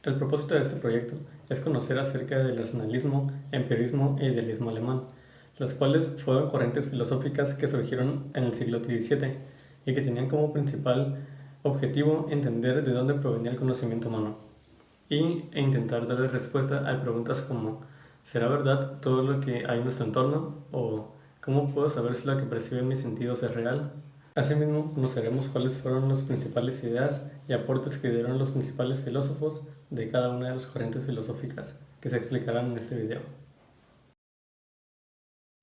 El propósito de este proyecto es conocer acerca del racionalismo, empirismo e idealismo alemán, las cuales fueron corrientes filosóficas que surgieron en el siglo XVII y que tenían como principal objetivo entender de dónde provenía el conocimiento humano e intentar darle respuesta a preguntas como ¿será verdad todo lo que hay en nuestro entorno? ¿O cómo puedo saber si lo que percibo en mis sentidos es real? Asimismo, conoceremos cuáles fueron las principales ideas y aportes que dieron los principales filósofos de cada una de las corrientes filosóficas que se explicarán en este video.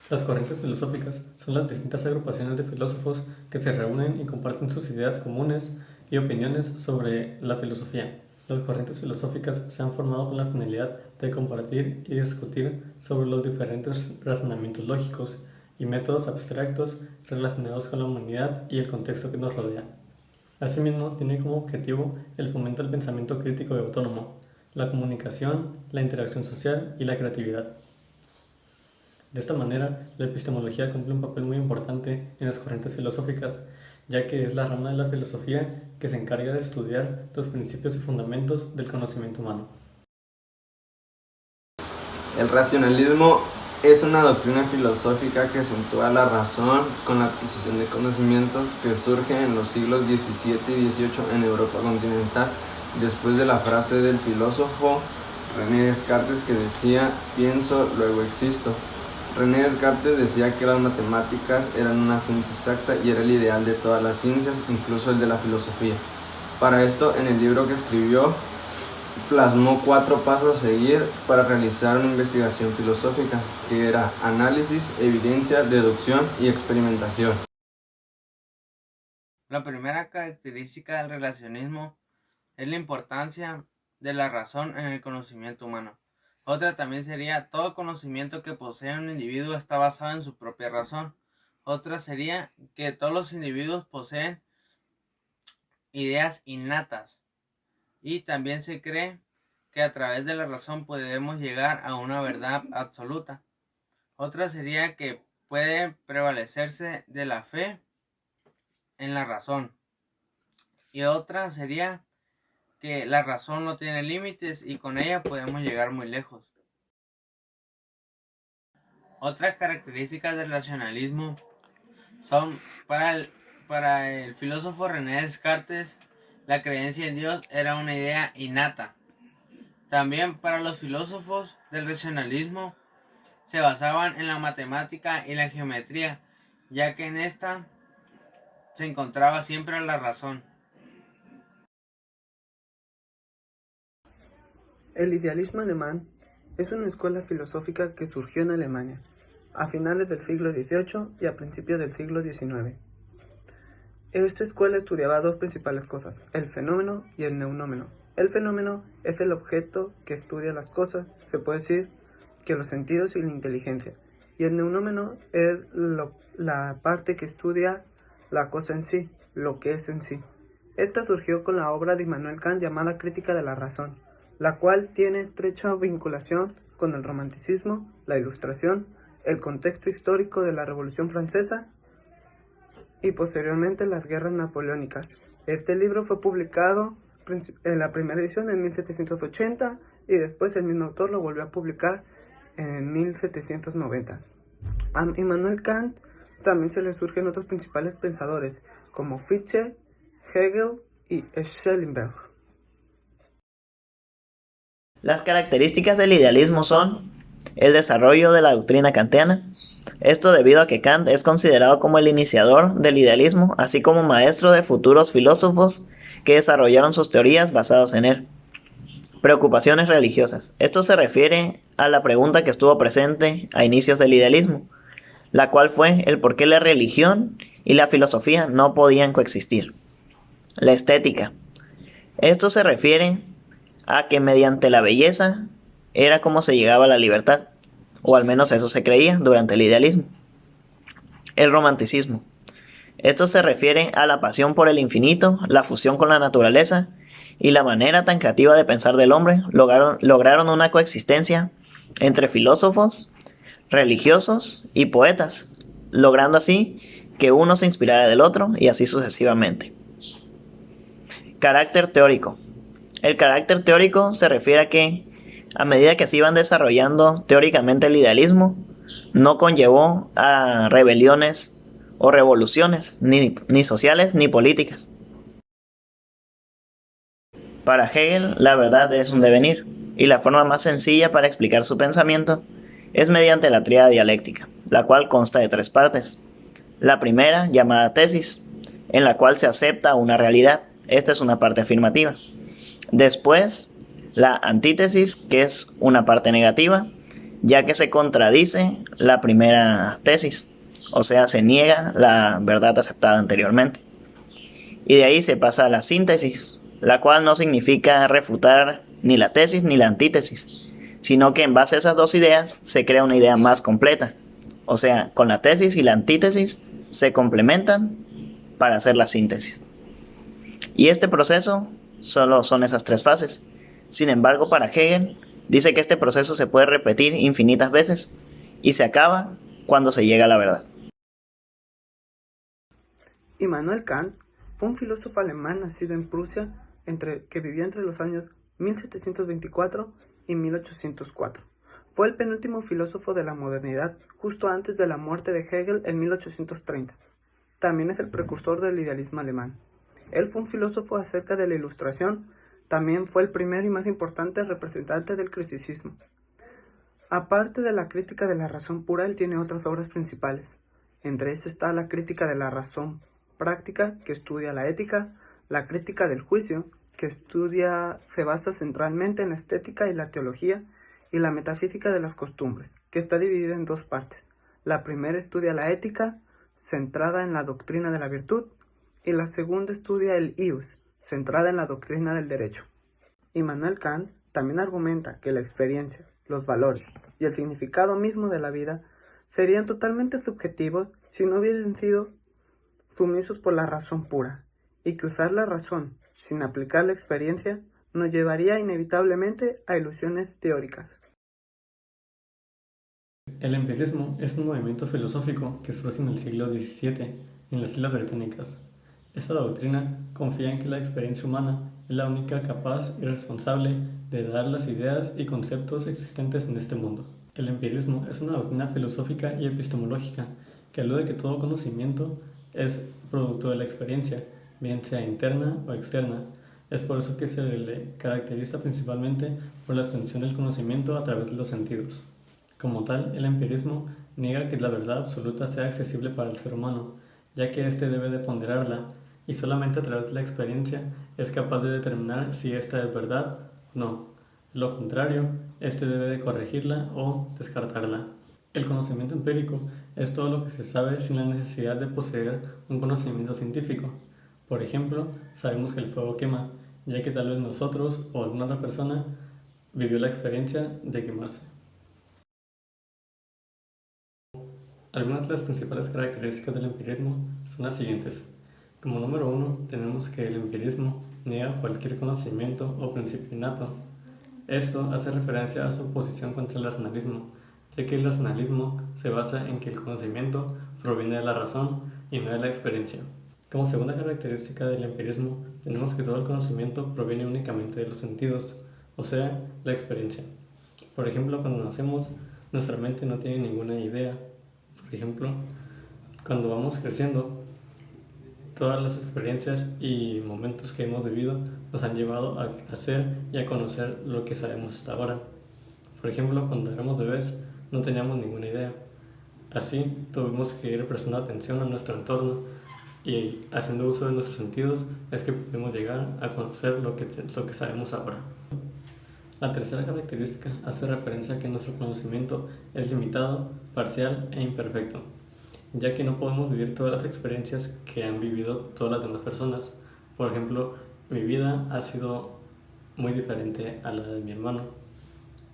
Las corrientes filosóficas son las distintas agrupaciones de filósofos que se reúnen y comparten sus ideas comunes y opiniones sobre la filosofía. Las corrientes filosóficas se han formado con la finalidad de compartir y discutir sobre los diferentes razonamientos lógicos y métodos abstractos relacionados con la humanidad y el contexto que nos rodea. Asimismo, tiene como objetivo el fomento del pensamiento crítico y autónomo, la comunicación, la interacción social y la creatividad. De esta manera, la epistemología cumple un papel muy importante en las corrientes filosóficas, ya que es la rama de la filosofía que se encarga de estudiar los principios y fundamentos del conocimiento humano. El racionalismo es una doctrina filosófica que acentúa la razón con la adquisición de conocimientos que surge en los siglos XVII y XVIII en Europa continental, después de la frase del filósofo René Descartes que decía «pienso, luego existo». René Descartes decía que las matemáticas eran una ciencia exacta y era el ideal de todas las ciencias, incluso el de la filosofía. Para esto, en el libro que escribió, plasmó 4 pasos a seguir para realizar una investigación filosófica, que era análisis, evidencia, deducción y experimentación. La primera característica del relacionismo es la importancia de la razón en el conocimiento humano. Otra también sería todo conocimiento que posee un individuo está basado en su propia razón. Otra sería que todos los individuos poseen ideas innatas. Y también se cree que a través de la razón podemos llegar a una verdad absoluta. Otra sería que puede prevalecerse de la fe en la razón. Y otra sería que la razón no tiene límites y con ella podemos llegar muy lejos. Otras características del racionalismo son para el filósofo René Descartes, la creencia en Dios era una idea innata. También para los filósofos del racionalismo se basaban en la matemática y la geometría, ya que en esta se encontraba siempre la razón. El idealismo alemán es una escuela filosófica que surgió en Alemania a finales del siglo XVIII y a principios del siglo XIX. Esta escuela estudiaba dos principales cosas, el fenómeno y el neunómeno. El fenómeno es el objeto que estudia las cosas, se puede decir que los sentidos y la inteligencia. Y el neunómeno es la parte que estudia la cosa en sí, lo que es en sí. Esta surgió con la obra de Immanuel Kant llamada Crítica de la Razón, la cual tiene estrecha vinculación con el romanticismo, la ilustración, el contexto histórico de la Revolución Francesa y posteriormente las guerras napoleónicas. Este libro fue publicado en la primera edición en 1780 y después el mismo autor lo volvió a publicar en 1790. A Immanuel Kant también se le surgen otros principales pensadores como Fichte, Hegel y Schellenberg. Las características del idealismo son el desarrollo de la doctrina kantiana, esto debido a que Kant es considerado como el iniciador del idealismo, así como maestro de futuros filósofos que desarrollaron sus teorías basadas en él. Preocupaciones religiosas. Esto se refiere a la pregunta que estuvo presente a inicios del idealismo, la cual fue el por qué la religión y la filosofía no podían coexistir. La estética. Esto se refiere a que mediante la belleza era como se llegaba a la libertad, o al menos eso se creía durante el idealismo. El romanticismo. Esto se refiere a la pasión por el infinito, la fusión con la naturaleza y la manera tan creativa de pensar del hombre lograron una coexistencia entre filósofos, religiosos y poetas, logrando así que uno se inspirara del otro y así sucesivamente. Carácter teórico. El carácter teórico se refiere a que, a medida que se iban desarrollando teóricamente el idealismo, no conllevó a rebeliones o revoluciones, ni sociales ni políticas. Para Hegel, la verdad es un devenir, y la forma más sencilla para explicar su pensamiento es mediante la tríada dialéctica, la cual consta de 3 partes. La primera, llamada tesis, en la cual se acepta una realidad. Esta es una parte afirmativa. Después, la antítesis, que es una parte negativa, ya que se contradice la primera tesis, o sea, se niega la verdad aceptada anteriormente. Y de ahí se pasa a la síntesis, la cual no significa refutar ni la tesis ni la antítesis, sino que en base a esas 2 ideas se crea una idea más completa. O sea, con la tesis y la antítesis se complementan para hacer la síntesis. Y este proceso solo son esas 3 fases. Sin embargo, para Hegel, dice que este proceso se puede repetir infinitas veces y se acaba cuando se llega a la verdad. Immanuel Kant fue un filósofo alemán nacido en Prusia que vivió entre los años 1724 y 1804. Fue el penúltimo filósofo de la modernidad, justo antes de la muerte de Hegel en 1830. También es el precursor del idealismo alemán. Él fue un filósofo acerca de la Ilustración, también fue el primero y más importante representante del criticismo. Aparte de la crítica de la razón pura, él tiene otras obras principales. Entre ellas está la crítica de la razón práctica, que estudia la ética, la crítica del juicio, que se basa centralmente en la estética y la teología, y la metafísica de las costumbres, que está dividida en 2 partes. La primera estudia la ética, centrada en la doctrina de la virtud, y la segunda estudia el ius, centrada en la doctrina del derecho. Immanuel Kant también argumenta que la experiencia, los valores y el significado mismo de la vida serían totalmente subjetivos si no hubiesen sido sumisos por la razón pura, y que usar la razón sin aplicar la experiencia nos llevaría inevitablemente a ilusiones teóricas. El empirismo es un movimiento filosófico que surge en el siglo XVII en las Islas Británicas. Esta doctrina confía en que la experiencia humana es la única capaz y responsable de dar las ideas y conceptos existentes en este mundo. El empirismo es una doctrina filosófica y epistemológica que alude a que todo conocimiento es producto de la experiencia, bien sea interna o externa. Es por eso que se le caracteriza principalmente por la obtención del conocimiento a través de los sentidos. Como tal, el empirismo niega que la verdad absoluta sea accesible para el ser humano, ya que éste debe de ponderarla, y solamente a través de la experiencia es capaz de determinar si ésta es verdad o no. De lo contrario, éste debe de corregirla o descartarla. El conocimiento empírico es todo lo que se sabe sin la necesidad de poseer un conocimiento científico. Por ejemplo, sabemos que el fuego quema, ya que tal vez nosotros o alguna otra persona vivió la experiencia de quemarse. Algunas de las principales características del empirismo son las siguientes. Como número 1, tenemos que el empirismo niega cualquier conocimiento o principio innato. Esto hace referencia a su oposición contra el racionalismo, ya que el racionalismo se basa en que el conocimiento proviene de la razón y no de la experiencia. Como segunda característica del empirismo, tenemos que todo el conocimiento proviene únicamente de los sentidos, o sea, la experiencia. Por ejemplo, cuando nacemos, nuestra mente no tiene ninguna idea. Por ejemplo, cuando vamos creciendo, todas las experiencias y momentos que hemos vivido nos han llevado a hacer y a conocer lo que sabemos hasta ahora. Por ejemplo, cuando éramos bebés no teníamos ninguna idea. Así tuvimos que ir prestando atención a nuestro entorno y haciendo uso de nuestros sentidos es que podemos llegar a conocer lo que sabemos ahora. La tercera característica hace referencia a que nuestro conocimiento es limitado, parcial e imperfecto, ya que no podemos vivir todas las experiencias que han vivido todas las demás personas. Por ejemplo, mi vida ha sido muy diferente a la de mi hermano,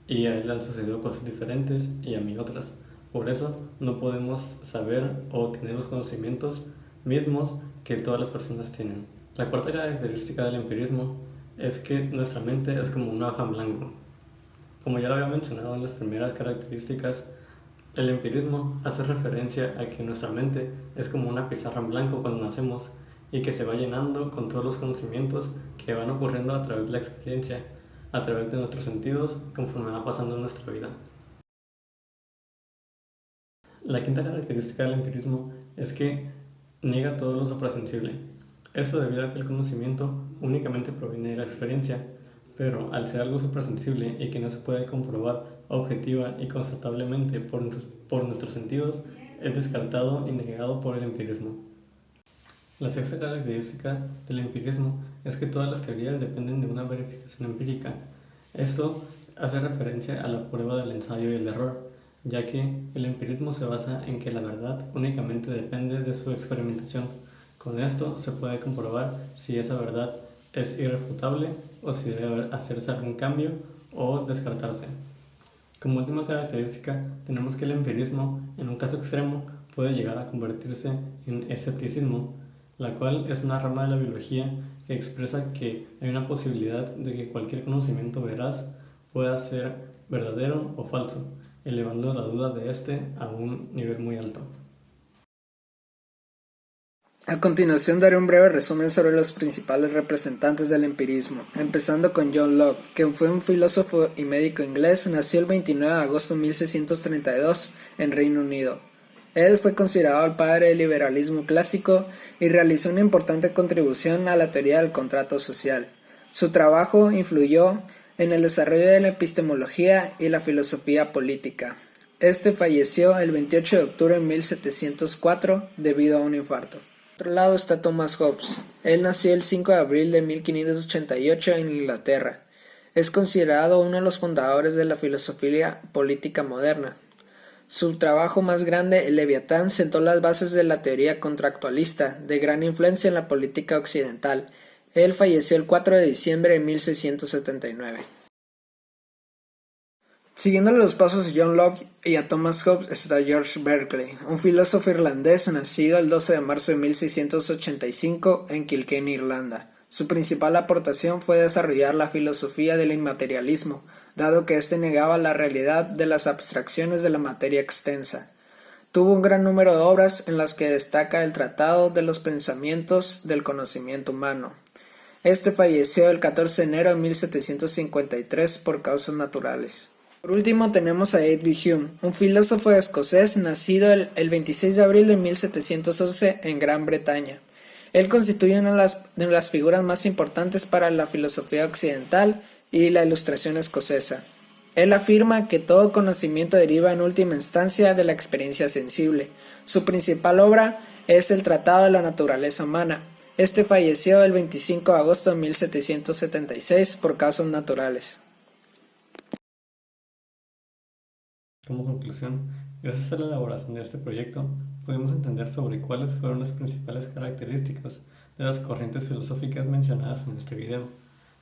y a él le han sucedido cosas diferentes y a mí otras. Por eso no podemos saber o tener los conocimientos mismos que todas las personas tienen. La cuarta característica del empirismo es que nuestra mente es como una hoja en blanco. Como ya lo había mencionado en las primeras características, el empirismo hace referencia a que nuestra mente es como una pizarra en blanco cuando nacemos y que se va llenando con todos los conocimientos que van ocurriendo a través de la experiencia, a través de nuestros sentidos, conforme va pasando en nuestra vida. La quinta característica del empirismo es que niega todo lo suprasensible. Esto debido a que el conocimiento únicamente proviene de la experiencia, pero al ser algo suprasensible y que no se puede comprobar objetiva y constatablemente por nuestros sentidos, es descartado y negado por el empirismo. La sexta característica del empirismo es que todas las teorías dependen de una verificación empírica. Esto hace referencia a la prueba del ensayo y el error, ya que el empirismo se basa en que la verdad únicamente depende de su experimentación. Con esto se puede comprobar si esa verdad es irrefutable o si debe hacerse algún cambio o descartarse. Como última característica, tenemos que el empirismo, en un caso extremo, puede llegar a convertirse en escepticismo, la cual es una rama de la biología que expresa que hay una posibilidad de que cualquier conocimiento veraz pueda ser verdadero o falso, elevando la duda de este a un nivel muy alto. A continuación daré un breve resumen sobre los principales representantes del empirismo, empezando con John Locke, que fue un filósofo y médico inglés. Nació el 29 de agosto de 1632 en Reino Unido. Él fue considerado el padre del liberalismo clásico y realizó una importante contribución a la teoría del contrato social. Su trabajo influyó en el desarrollo de la epistemología y la filosofía política. Este falleció el 28 de octubre de 1704 debido a un infarto. Por otro lado está Thomas Hobbes. Él nació el 5 de abril de 1588 en Inglaterra. Es considerado uno de los fundadores de la filosofía política moderna. Su trabajo más grande, El Leviatán, sentó las bases de la teoría contractualista, de gran influencia en la política occidental. Él falleció el 4 de diciembre de 1679. Siguiendo los pasos de John Locke y a Thomas Hobbes está George Berkeley, un filósofo irlandés nacido el 12 de marzo de 1685 en Kilkenny, Irlanda. Su principal aportación fue desarrollar la filosofía del inmaterialismo, dado que éste negaba la realidad de las abstracciones de la materia extensa. Tuvo un gran número de obras en las que destaca el Tratado de los Pensamientos del Conocimiento Humano. Este falleció el 14 de enero de 1753 por causas naturales. Por último tenemos a David Hume, un filósofo escocés nacido el 26 de abril de 1711 en Gran Bretaña. Él constituye una de las figuras más importantes para la filosofía occidental y la ilustración escocesa. Él afirma que todo conocimiento deriva en última instancia de la experiencia sensible. Su principal obra es el Tratado de la Naturaleza Humana. Este falleció el 25 de agosto de 1776 por causas naturales. Como conclusión, gracias a la elaboración de este proyecto, pudimos entender sobre cuáles fueron las principales características de las corrientes filosóficas mencionadas en este video.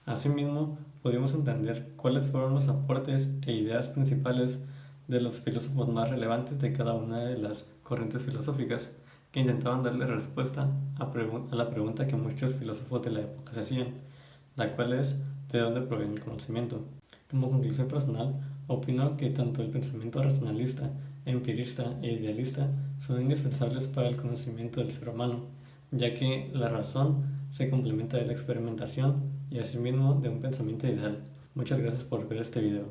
Asimismo, pudimos entender cuáles fueron los aportes e ideas principales de los filósofos más relevantes de cada una de las corrientes filosóficas, que intentaban darle respuesta a la pregunta que muchos filósofos de la época se hacían, la cual es ¿de dónde proviene el conocimiento? Como conclusión personal, opino que tanto el pensamiento racionalista, empirista e idealista son indispensables para el conocimiento del ser humano, ya que la razón se complementa de la experimentación y asimismo de un pensamiento ideal. Muchas gracias por ver este video.